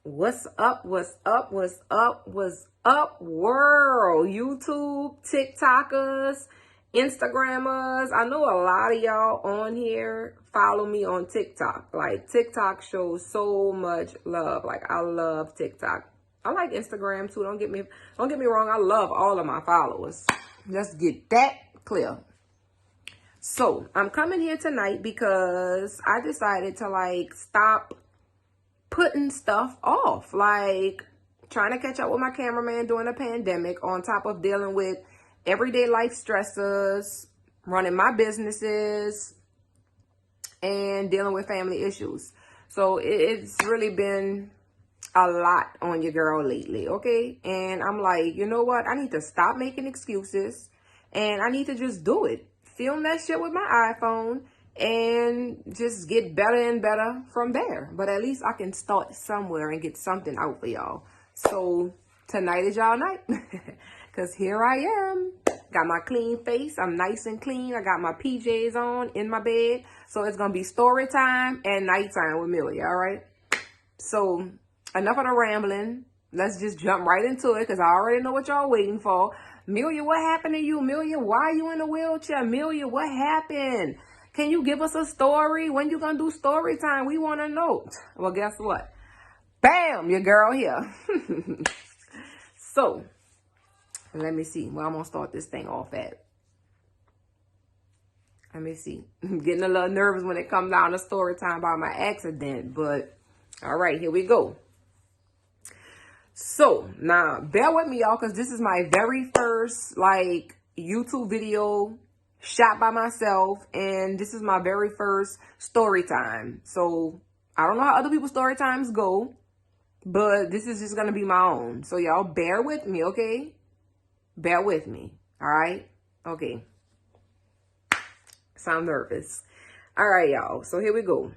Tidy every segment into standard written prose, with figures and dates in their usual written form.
What's up? What's up? What's up? What's up, world? YouTube, TikTokers, Instagrammers. I know a lot of y'all on here follow me on TikTok. Like, TikTok shows so much love. Like, I love TikTok. I like Instagram too. Don't get me wrong. I love all of my followers. Let's get that clear. So, I'm coming here tonight because I decided to stop putting stuff off, like trying to catch up with my cameraman during the pandemic, on top of dealing with everyday life stressors, running my businesses, and dealing with family issues. So it's really been a lot on your girl lately, okay? And I'm like, you know what? I need to stop making excuses, and I need to just do it. Film that shit with my iPhone and just get better and better from there. But at least I can start somewhere and get something out for y'all. So tonight is y'all night. Because here I am. Got my clean face. I'm nice and clean. I got my PJs on in my bed. So it's going to be story time and nighttime with Melia, all right? So enough of the rambling. Let's just jump right into it, because I already know what y'all waiting for. Melia, what happened to you? Melia, why are you in a wheelchair? Melia, what happened? Can you give us a story? When you gonna do story time? We want to know. Well, guess what? Bam, your girl here. So, let me see where I'm gonna start this thing off at. Let me see. I'm getting a little nervous when it comes down to story time about my accident, but all right, here we go. So, now, bear with me, y'all, because this is my very first, YouTube video shot by myself, and this is my very first story time. So, I don't know how other people's story times go, but this is just going to be my own. So, y'all, bear with me, okay? Bear with me, all right? Okay. Sound nervous. All right, y'all. So, here we go.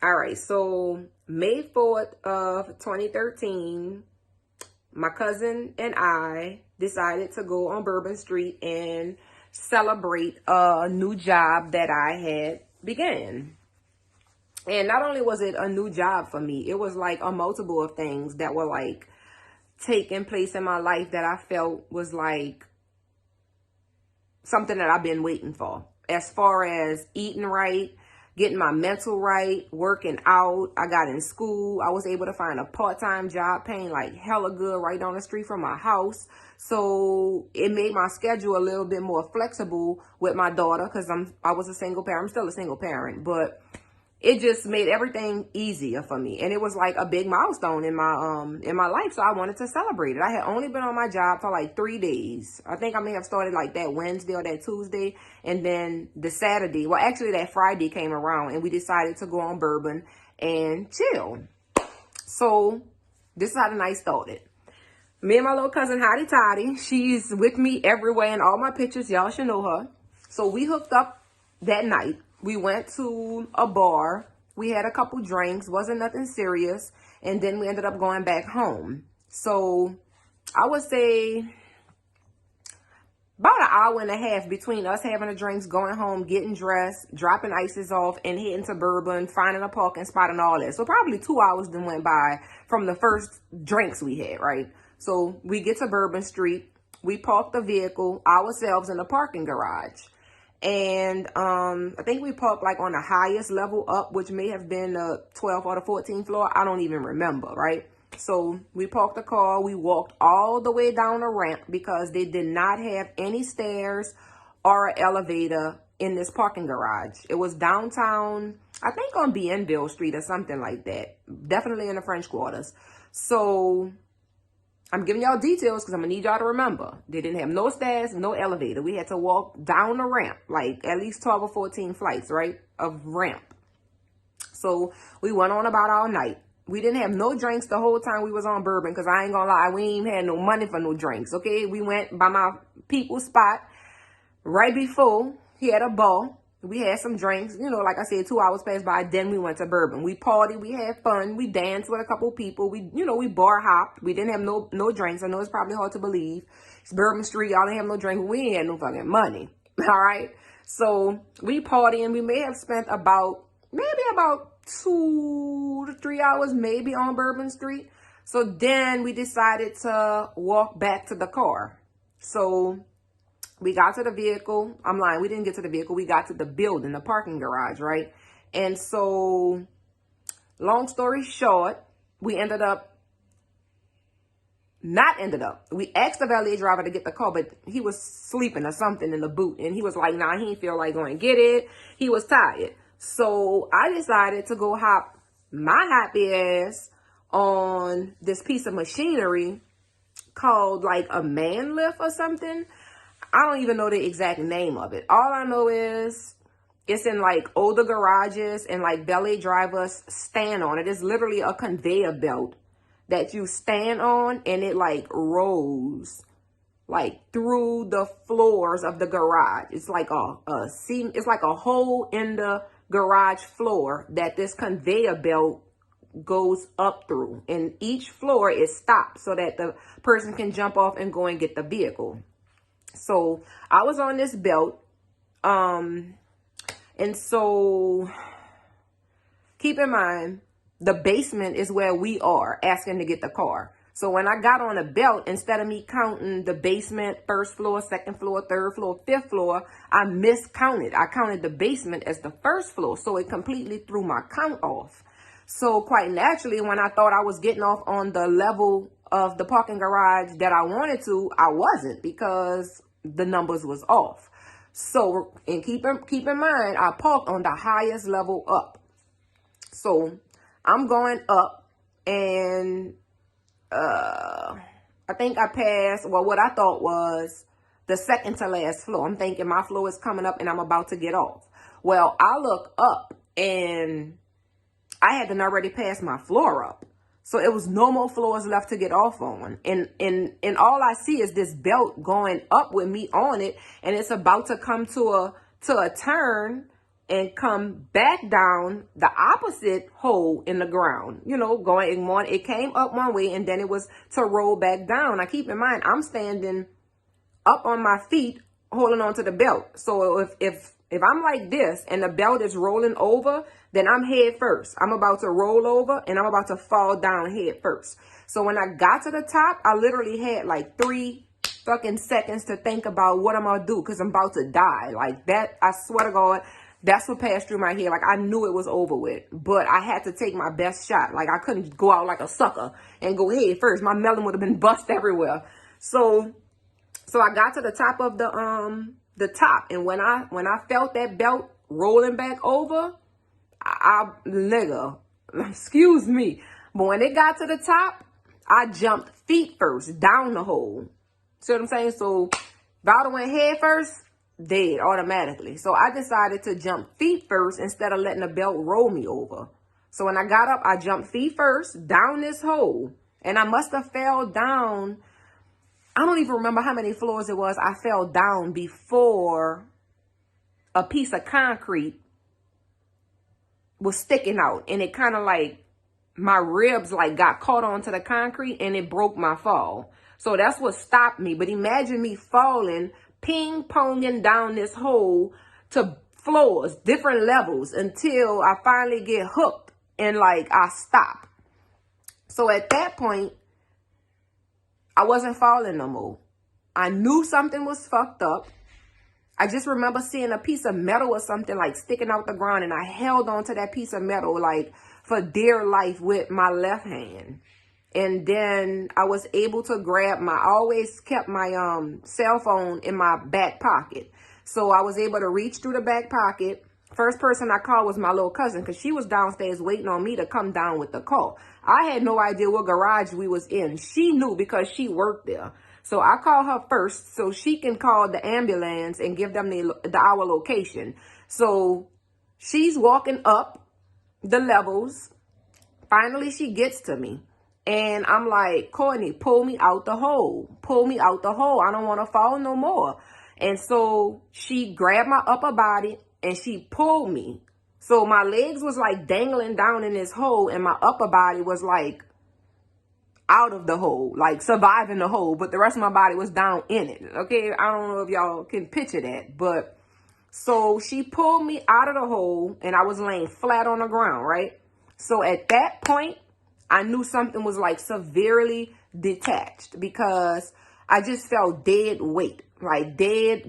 All right, so May 4th of 2013, my cousin and I decided to go on Bourbon Street and celebrate a new job that I had began. And not only was it a new job for me, it was like a multiple of things that were taking place in my life that I felt was something that I've been waiting for. As far as eating right, getting my mental right, working out. I got in school. I was able to find a part-time job paying hella good right down the street from my house. So it made my schedule a little bit more flexible with my daughter, because I was a single parent. I'm still a single parent, but it just made everything easier for me. And it was a big milestone in my life. So I wanted to celebrate it. I had only been on my job for 3 days. I think I may have started that Wednesday or that Tuesday. And then the Saturday, well, actually that Friday came around and we decided to go on Bourbon and chill. So this is how the night started. Me and my little cousin, Hottie Toddy, she's with me everywhere in all my pictures. Y'all should know her. So we hooked up that night. We went to a bar. We had a couple drinks. Wasn't nothing serious. And then we ended up going back home. So I would say about an hour and a half between us having the drinks, going home, getting dressed, dropping ices off, and heading to Bourbon, finding a parking spot and all that. So probably 2 hours then went by from the first drinks we had, right? So we get to Bourbon Street. We park the vehicle ourselves in the parking garage. And I think we parked on the highest level up, which may have been the 12th or the 14th floor. I don't even remember, right? So we parked the car. We walked all the way down a ramp because they did not have any stairs or an elevator in this parking garage. It was downtown, I think on Bienville Street or something like that. Definitely in the French Quarters. So I'm giving y'all details because I'm going to need y'all to remember. They didn't have no stairs, no elevator. We had to walk down the ramp, at least 12 or 14 flights, right, of ramp. So we went on about all night. We didn't have no drinks the whole time we was on Bourbon, because I ain't going to lie, we ain't even had no money for no drinks, okay? We went by my people's spot right before he had a bar. We had some drinks, like I said, 2 hours passed by. Then we went to Bourbon. We partied, we had fun, we danced with a couple people. We bar hopped. We didn't have no drinks. I know it's probably hard to believe. It's Bourbon Street. Y'all didn't have no drink. We ain't had no fucking money. All right. So we partying. We may have spent maybe about 2 to 3 hours maybe on Bourbon Street. So then we decided to walk back to the car. So we got to the vehicle. I'm lying. We didn't get to the vehicle. We got to the building, the parking garage, right? And so, long story short, we We asked the valet driver to get the car, but he was sleeping or something in the boot. And he was like, nah, he didn't feel like going to get it. He was tired. So I decided to go hop my happy ass on this piece of machinery called like a man lift or something. I don't even know the exact name of it. All I know is it's in like older garages and like valet drivers stand on it. It's literally a conveyor belt that you stand on, and it like rolls like through the floors of the garage. It's like it's like a hole in the garage floor that this conveyor belt goes up through, and each floor is stopped so that the person can jump off and go and get the vehicle. So I was on this belt, and so keep in mind, the basement is where we are asking to get the car. So when I got on a belt, instead of me counting the basement, first floor, second floor, third floor, fifth floor, I miscounted. I counted the basement as the first floor. So it completely threw my count off. So quite naturally, when I thought I was getting off on the level of the parking garage that I wanted to, I wasn't, because the numbers was off. So, and keep in mind, I parked on the highest level up. So I'm going up, and I think I passed, well, what I thought was the second to last floor. I'm thinking my floor is coming up and I'm about to get off. Well, I look up and I had done already passed my floor up. So it was no more floors left to get off on. And all I see is this belt going up with me on it, and it's about to come to a turn and come back down the opposite hole in the ground, you know, going on. It came up one way and then it was to roll back down. Now keep in mind, I'm standing up on my feet, holding on to the belt. So if I'm like this and the belt is rolling over, then I'm head first. I'm about to roll over and I'm about to fall down head first. So when I got to the top, I literally had like 3 fucking seconds to think about what I'm gonna do, because I'm about to die. Like that, I swear to God, that's what passed through my head. Like I knew it was over with, but I had to take my best shot. Like I couldn't go out like a sucker and go head first. My melon would have been bust everywhere. So I got to the top of the top, and when I felt that belt rolling back over, nigga, excuse me, but when it got to the top, I jumped feet first down the hole. See what I'm saying? So if I would have went head first, dead automatically. So I decided to jump feet first instead of letting the belt roll me over. So when I got up, I jumped feet first down this hole, and I must have fell down. I don't even remember how many floors it was. I fell down before a piece of concrete was sticking out, and it kind of like my ribs like got caught onto the concrete and it broke my fall. So that's what stopped me. But imagine me falling, ping-ponging down this hole to floors, different levels, until I finally get hooked and like I stop. So at that point, I wasn't falling no more. I knew something was fucked up. I just remember seeing a piece of metal or something like sticking out the ground, and I held on to that piece of metal like for dear life with my left hand. And then I was able to grab I always kept my cell phone in my back pocket. So I was able to reach through the back pocket. First person I called was my little cousin, because she was downstairs waiting on me to come down with the call. I had no idea what garage we was in. She knew because she worked there. So I called her first so she can call the ambulance and give them our location. So she's walking up the levels. Finally, she gets to me. And I'm like, Courtney, pull me out the hole. Pull me out the hole. I don't want to fall no more. And so she grabbed my upper body and she pulled me. So my legs was like dangling down in this hole, and my upper body was like out of the hole, like surviving the hole, but the rest of my body was down in it. Okay, I don't know if y'all can picture that, but so she pulled me out of the hole and I was laying flat on the ground, right? So at that point, I knew something was like severely detached because I just felt dead weight, like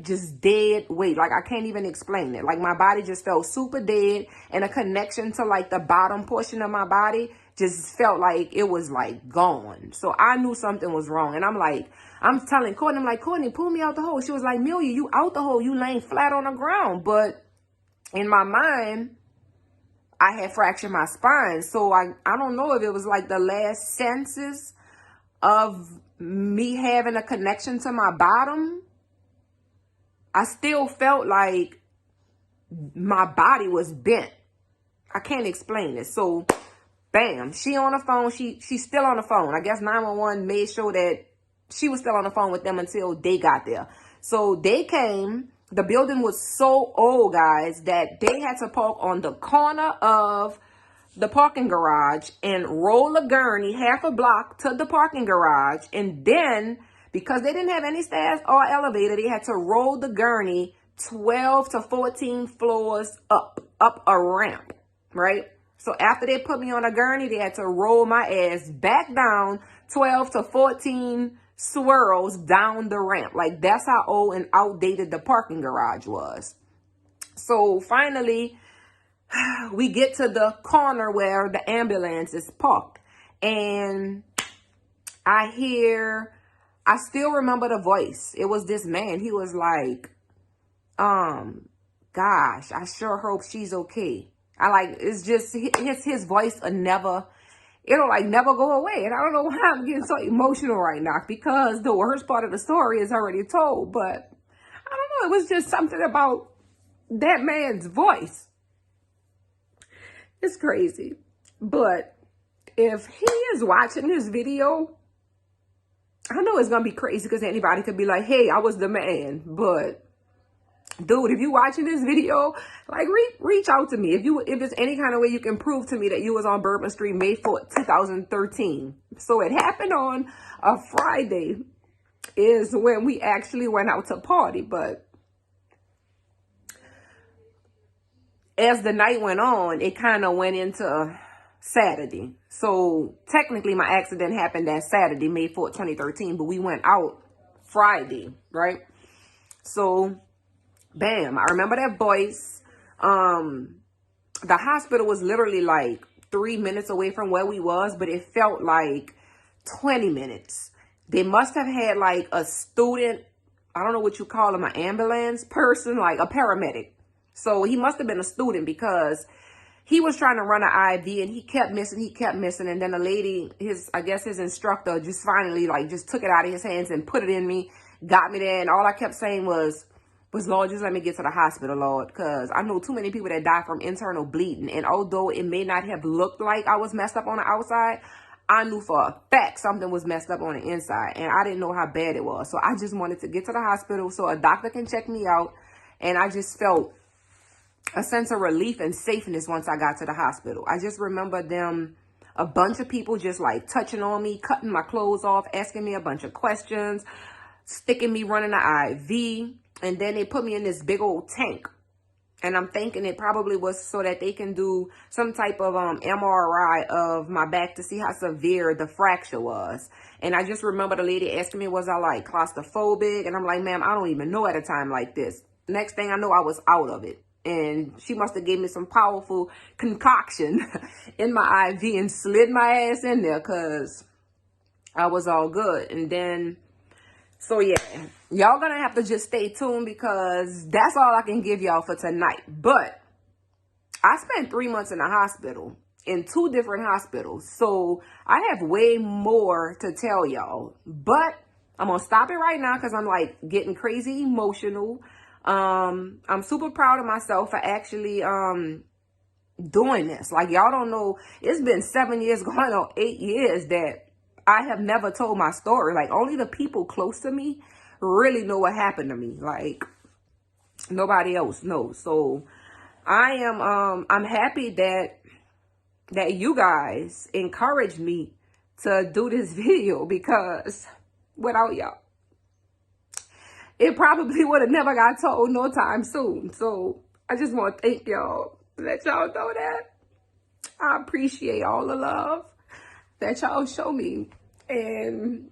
just dead weight. Like I can't even explain it. Like my body just felt super dead, and a connection to like the bottom portion of my body just felt like it was like gone. So I knew something was wrong. And I'm telling Courtney, I'm like, Courtney, pull me out the hole. She was like, Melia, you out the hole. You laying flat on the ground. But in my mind, I had fractured my spine. So I don't know if it was like the last senses of me having a connection to my bottom. I still felt like my body was bent. I can't explain it. So bam, she on the phone. She's still on the phone. I guess 911 made sure that she was still on the phone with them until they got there. So they came. The building was so old, guys, that they had to park on the corner of the parking garage and roll a gurney half a block to the parking garage. And then, because they didn't have any stairs or elevator, they had to roll the gurney 12 to 14 floors up a ramp, right? So after they put me on a gurney, they had to roll my ass back down 12 to 14 swirls down the ramp. Like that's how old and outdated the parking garage was. So finally, we get to the corner where the ambulance is parked, and I still remember the voice. It was this man. He was like, gosh, I sure hope she's okay. It's just his voice it'll like never go away. And I don't know why I'm getting so emotional right now, because the worst part of the story is already told. But I don't know. It was just something about that man's voice. It's crazy. But if he is watching this video, I know it's going to be crazy because anybody could be like, hey, I was the man. But dude, if you watching this video, like reach out to me. If there's any kind of way you can prove to me that you was on Bourbon Street May 4th, 2013. So it happened on a Friday is when we actually went out to party. But as the night went on, it kind of went into Saturday. So technically my accident happened that Saturday, May 4th, 2013, but we went out Friday, right? So bam, I remember that voice. The hospital was literally like 3 minutes away from where we was, but it felt like 20 minutes. They must have had like a student, I don't know what you call him, an ambulance person, like a paramedic. So he must have been a student because he was trying to run an IV and he kept missing. And then a lady, I guess his instructor just finally just took it out of his hands and put it in me, got me there. And all I kept saying was, Lord, just let me get to the hospital, Lord, because I know too many people that die from internal bleeding. And although it may not have looked like I was messed up on the outside, I knew for a fact something was messed up on the inside. And I didn't know how bad it was. So I just wanted to get to the hospital so a doctor can check me out. And I just felt a sense of relief and safeness once I got to the hospital. I just remember a bunch of people just like touching on me, cutting my clothes off, asking me a bunch of questions, sticking me running the IV. And then they put me in this big old tank. And I'm thinking it probably was so that they can do some type of MRI of my back to see how severe the fracture was. And I just remember the lady asking me, was I like claustrophobic? And I'm like, ma'am, I don't even know at a time like this. Next thing I know, I was out of it. And she must have gave me some powerful concoction in my IV and slid my ass in there because I was all good. And then, so yeah, y'all gonna have to just stay tuned because that's all I can give y'all for tonight. But I spent 3 months in the hospital, in 2 different hospitals. So I have way more to tell y'all. But I'm gonna stop it right now because I'm like getting crazy emotional. I'm super proud of myself for actually doing this. Like, y'all don't know, it's been 7 years, going on 8 years that I have never told my story. Like, only the people close to me really know what happened to me. Like, nobody else knows. So I'm happy that you guys encouraged me to do this video, because without y'all, it probably would have never got told no time soon. So I just want to thank y'all, let y'all know that I appreciate all the love. that y'all show me. And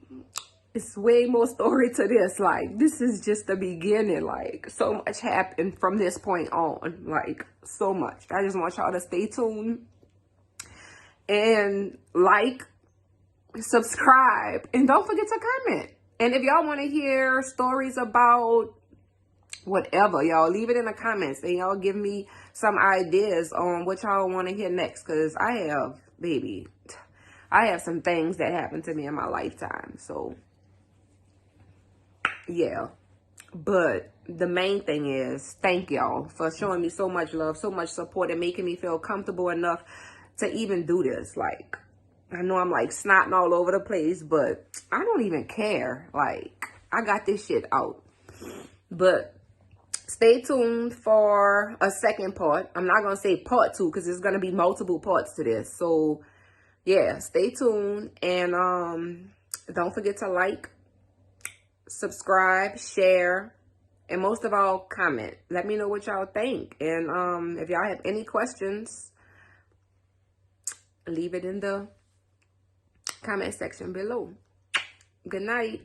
it's way more story to this. Like, this is just the beginning. Like, so much happened from this point on. Like, so much. I just want y'all to stay tuned and like, subscribe, and don't forget to comment. And if y'all want to hear stories about whatever, y'all leave it in the comments, and y'all give me some ideas on what y'all want to hear next, because I have some things that happened to me in my lifetime. So yeah, but the main thing is, thank y'all for showing me so much love, so much support, and making me feel comfortable enough to even do this. Like, I know I'm like snotting all over the place, but I don't even care. Like, I got this shit out. But stay tuned for a second part. I'm not going to say part 2 because there's going to be multiple parts to this. So yeah, stay tuned, and don't forget to like, subscribe, share, and most of all, comment. Let me know what y'all think. And if y'all have any questions, leave it in the comment section below. Good night.